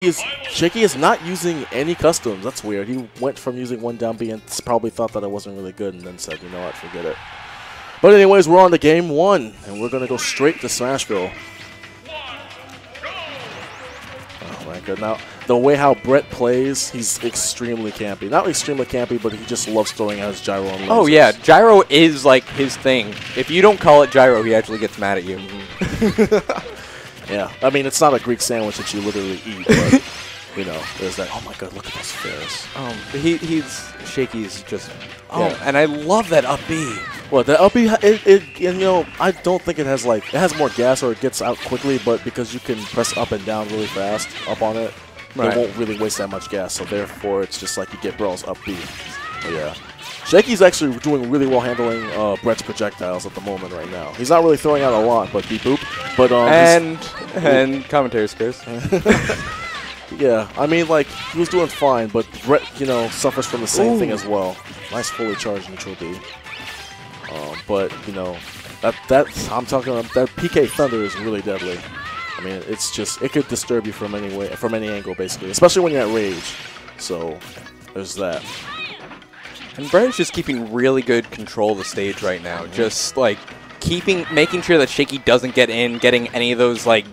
Shaky is not using any customs. That's weird. He went from using one down B and probably thought that it wasn't really good and then said, you know what, forget it. But anyways, we're on to game 1, and we're going to go straight to Smashville. Oh my god. Now, the way how Brett plays, he's extremely campy. Not extremely campy, but he just loves throwing out his gyro and lasers. Oh yeah, gyro is like his thing. If you don't call it gyro, he actually gets mad at you. Yeah, I mean, it's not a Greek sandwich that you literally eat, but, you know, there's that, oh my god, look at those fairs. Shaky's just, Yeah. and I love that up B. Well, the up B, you know, I don't think it has, like, it has more gas or it gets out quickly, but because you can press up and down really fast up on it, Right. it won't really waste that much gas, so therefore it's just like you get brawls up B. But yeah. Shaky's actually doing really well handling Brett's projectiles at the moment right now. He's not really throwing out a lot, but beep boop. But and commentary scores. yeah, I mean, like, he was doing fine, but Brett, you know, suffers from the same thing as well. Nice fully charged neutral B. But you know, I'm talking about that PK Thunder is really deadly. I mean, it's just, it could disturb you from any way, from any angle basically, especially when you're at rage. So there's that. And Brett is just keeping really good control of the stage right now. Just like making sure that Shaky doesn't get in, getting any of those like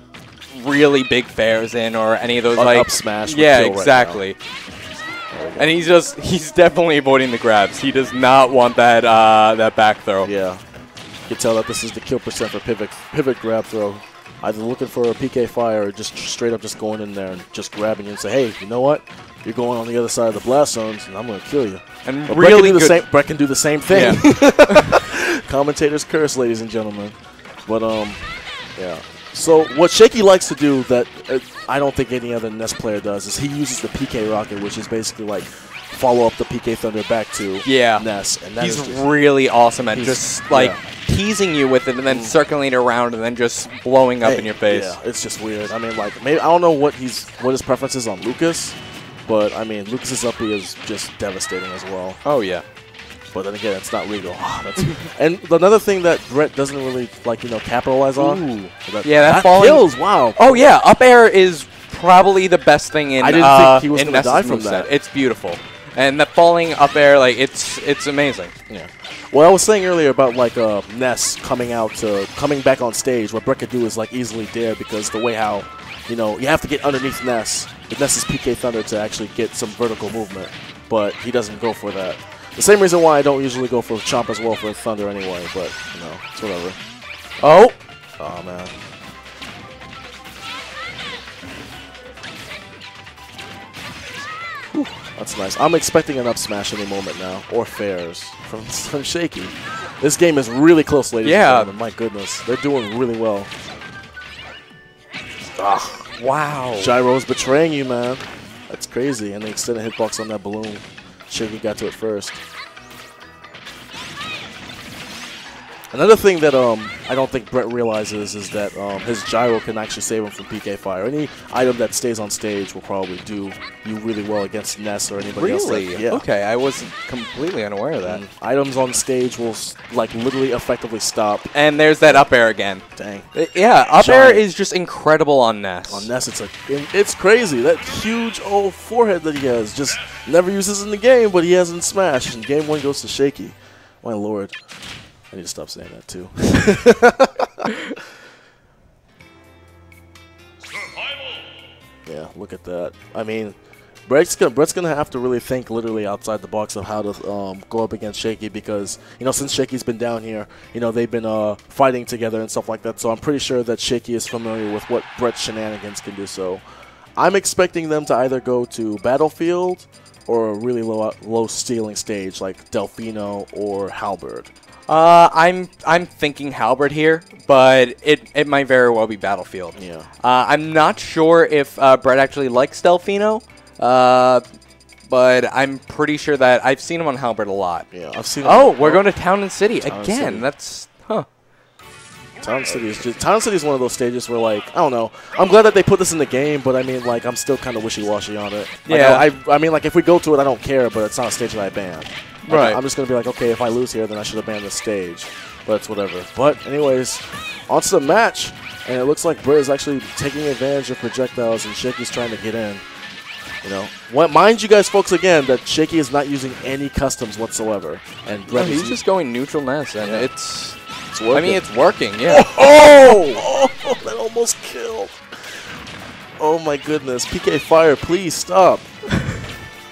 really big fairs in or any of those like up smash. Yeah, exactly. Right, and he's definitely avoiding the grabs. He does not want that that back throw. Yeah, you can tell that this is the kill percent for pivot grab throw. Either looking for a PK fire or just straight up just going in there and just grabbing you and say, hey, you know what? You're going on the other side of the blast zones, and I'm going to kill you. And but really Brett can do the same thing. Yeah. Commentators curse, ladies and gentlemen. But, yeah. So what Shaky likes to do that I don't think any other Ness player does is he uses the PK rocket, which is basically like follow up the PK Thunder back to Ness. And that he's really awesome at just like teasing you with it and then circling it around and then just blowing up in your face. Yeah, it's just weird. I mean, like, maybe I don't know what his preference is on Lucas, but I mean, Lucas's up B is just devastating as well. Oh yeah. But then again, it's not legal. And another thing that Brett doesn't really, like, you know, capitalize on. That kills. Wow. Oh yeah, up air is probably the best thing in. I didn't think he was going to die from moveset. that. It's beautiful, and that falling up air, like it's amazing. Yeah. Well, I was saying earlier about like Ness coming back on stage. What Brett could do is like easily dare because the way how, you know, you have to get underneath Ness with Ness's PK Thunder to actually get some vertical movement, but he doesn't go for that. The same reason why I don't usually go for Chomp as well for Thunder anyway, but, you know, it's whatever. Oh! Oh, man. Whew, that's nice. I'm expecting an up smash any moment now, or fairs from Shaky. This game is really close, ladies and gentlemen. My goodness. They're doing really well. Ah, wow. Gyro's betraying you, man. That's crazy. And the extended hitbox on that balloon. Shaky got to it first. Another thing that I don't think Brett realizes is that his gyro can actually save him from PK fire. Any item that stays on stage will probably do you really well against Ness or anybody else. Really? Yeah. Okay, I wasn't completely unaware of that. Items on stage will like literally effectively stop. And there's that up air again. Dang. Yeah, up air is just incredible on Ness. On Ness, it's crazy. That huge old forehead that he has just never uses in the game, but he has in Smash. And game 1 goes to Shaky. My lord. I need to stop saying that too. Yeah, look at that. I mean, Brett's gonna have to really think literally outside the box of how to go up against Shaky because, you know, since Shaky's been down here, you know, they've been fighting together and stuff like that. So I'm pretty sure that Shaky is familiar with what Brett's shenanigans can do. So I'm expecting them to either go to Battlefield or a really low stealing stage like Delfino or Halberd. I'm thinking Halberd here, but it might very well be Battlefield. Yeah. I'm not sure if Brett actually likes Delfino, but I'm pretty sure that I've seen him on Halberd a lot. Yeah, I've seen him. Oh, we're going to Town and City again. That's Town City is one of those stages where, like, I don't know. I'm glad that they put this in the game, but I mean, like, I'm still kind of wishy-washy on it. Like, yeah. I mean, like, if we go to it, I don't care, but it's not a stage that I ban. Like, right. I'm just going to be like, okay, if I lose here, then I should have banned this stage. But it's whatever. But anyways, onto the match, and it looks like Brett is actually taking advantage of projectiles, and Shaky's trying to get in. You know, mind you guys, folks, again, that Shaky is not using any customs whatsoever, and Brett he's just going neutral Ness, and yeah. it's working. I mean, it's working, yeah. Oh, that almost killed. Oh my goodness, PK Fire, please stop.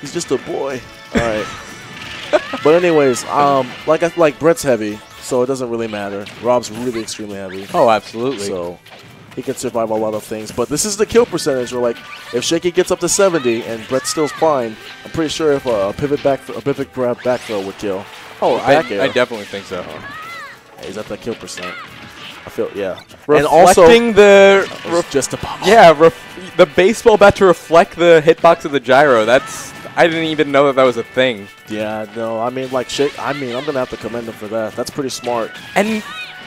He's just a boy. All right. But anyways, like Brett's heavy, so it doesn't really matter. Rob's really extremely heavy. Oh, absolutely. So he can survive a lot of things. But this is the kill percentage where, like, if Shaky gets up to 70 and Brett's still fine, I'm pretty sure if a pivot grab back throw would kill. Oh, I definitely think so. He's at that kill percent. I feel, yeah. Reflecting and also, the just a pop. Yeah, the baseball bat to reflect the hitbox of the gyro. I didn't even know that was a thing. Yeah, no, I mean, like, I'm going to have to commend him for that. That's pretty smart. And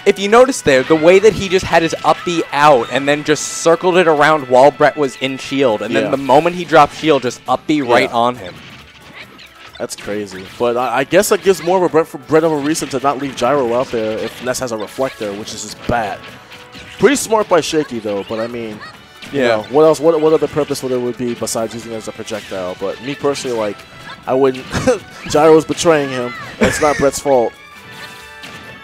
if you notice there, the way that he just had his up B out and then just circled it around while Brett was in shield, and then the moment he dropped shield, just up B right on him. That's crazy. But I guess that gives more of a Brett of a reason to not leave gyro out there if Ness has a reflector, which is just bad. Pretty smart by Shaky, though, but I mean, you know, what else? What other purpose would it be besides using it as a projectile? But me personally, like, I wouldn't. Gyro's betraying him. And it's not Brett's fault.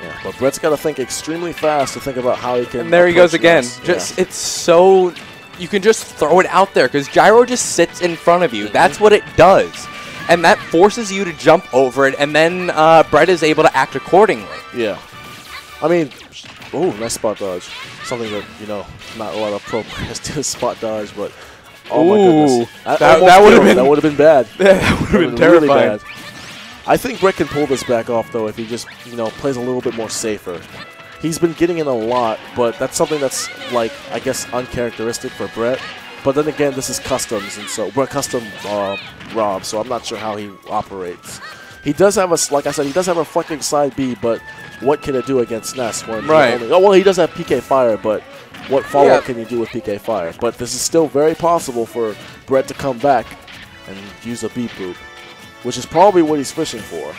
Yeah, but Brett's got to think extremely fast to think about how he can. And there he goes again. Ness. It's so you can just throw it out there because gyro just sits in front of you. That's what it does, and that forces you to jump over it. And then Brett is able to act accordingly. Yeah, I mean, oh, nice spot dodge. Something that, you know, not a lot of pro players do spot dodge, but oh my goodness, that would have been bad. Yeah, that would have been terrifying. Really bad. I think Brett can pull this back off though if he just, you know, plays a little bit more safer. He's been getting in a lot, but that's something that's, like, I guess uncharacteristic for Brett. But then again, this is customs, and so Brett custom Rob, so I'm not sure how he operates. He does have like I said, he does have a reflecting side B, but what can it do against Ness? When he does have PK Fire, but what follow-up can you do with PK Fire? But this is still very possible for Brett to come back and use a beat boop, which is probably what he's fishing for.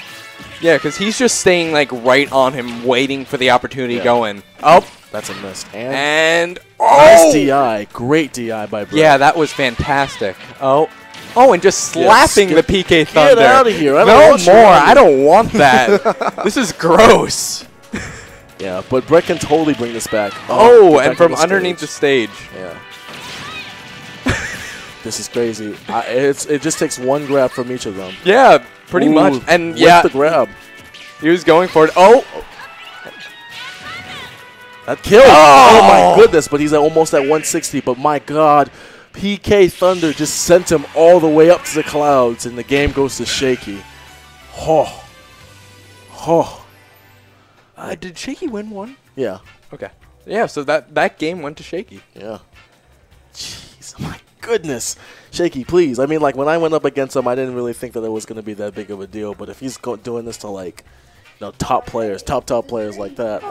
Yeah, because he's just staying, like, right on him, waiting for the opportunity going. Oh, that's a miss. And nice DI. Great DI by Brett. Yeah, that was fantastic. Oh, and just slapping the PK Thunder. Get out of here. No more. I don't want that. This is gross. Yeah, but Brett can totally bring this back. And from underneath the stage. Yeah. This is crazy. It just takes one grab from each of them. Yeah, pretty much. And the grab. He was going for it. Oh. That killed. Oh my goodness, but he's almost at 160. But my God, PK Thunder just sent him all the way up to the clouds, and the game goes to Shaky. Did Shaky win one? Yeah. Okay. Yeah, so that game went to Shaky. Yeah. Jeez, my goodness. Shaky, please. I mean, like, when I went up against him, I didn't really think that it was going to be that big of a deal. But if he's doing this to, like, you know, top players like that.